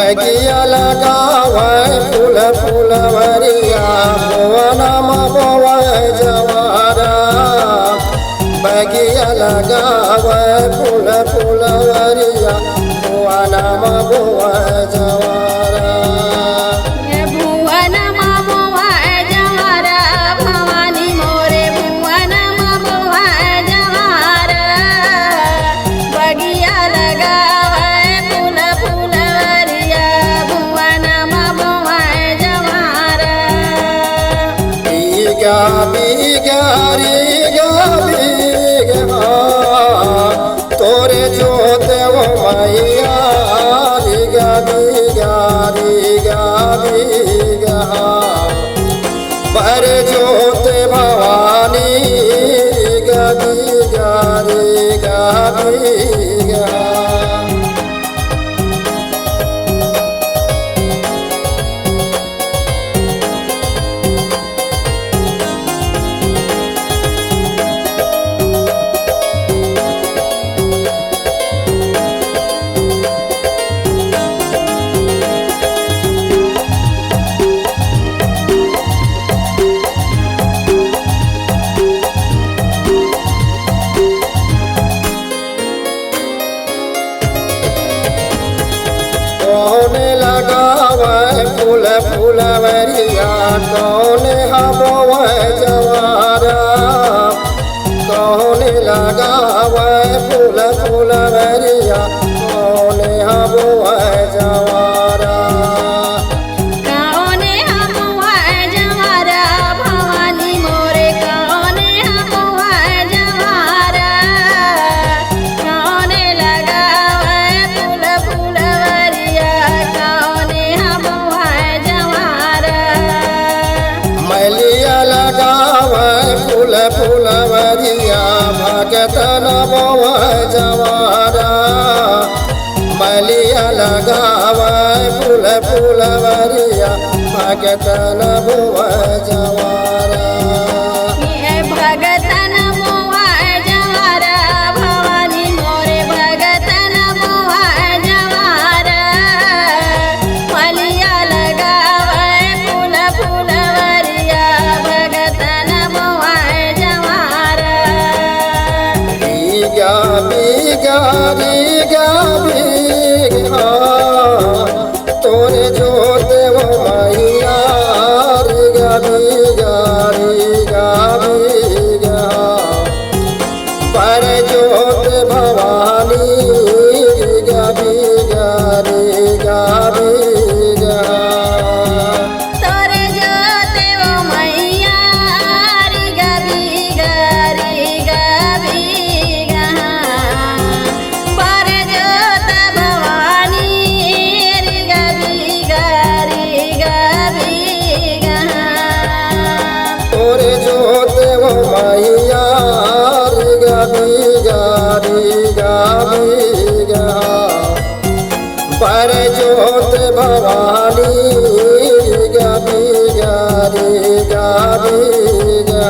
बगिया लगावे फूल फूलवरिया भुवनमा बोवे जवारा बगिया लगावे फूल फूलवरिया भुवनमा बोवे जवारा भुवनमा बोवे जवारा भवानी मोरे भुवनमा बोवे जवारा बगिया लगावे फूल फूलवरिया भुवनमा बोवे जवारा बीगा बीगा रीगा बीगा तोरे जोते वो मैया रीगा बीगा रीगा बीगा पर जोते भवानी रीगा बीगा रीगा बीगा कौन लगावे फूल फूलवरिया कौन हबोवे जवारा कौन लगावे फूल फूलवरिया कौन हबोवे जवारा कौन हबोवे जवारा भवानी मोरे कौन हबोवे जवारा कौन लगावे फूल फूलवरिया कौन हबोवे जवारा मैलिया लगावे फूल फूलवरिया भगतन बोवे जवारा मैलिया लगावे फूल फूलवरिया भगतन बोवे जवारा भगतन बोवे जवारा भवानी मोरे भगतन बोवे जवारा मलिया लगावे फूल फूलवरिया भगतन बोवे जवारा बीगा बीगा बीगा बीगा तोरे जोते वो मैया रीगा बीगा रीगा बीगा पर जोत भवानी रीगा बीगा रीगा बीगा तोरे जोते वो मैया रीगा बीगा रीगा बीगा पर जोत भवानी रीगा बीगा रीगा बीगा तोरे जोते वो मैया रीगा बीगा रीगा बीगा पर जोत भवानी रीगा बीगा रीगा बीगा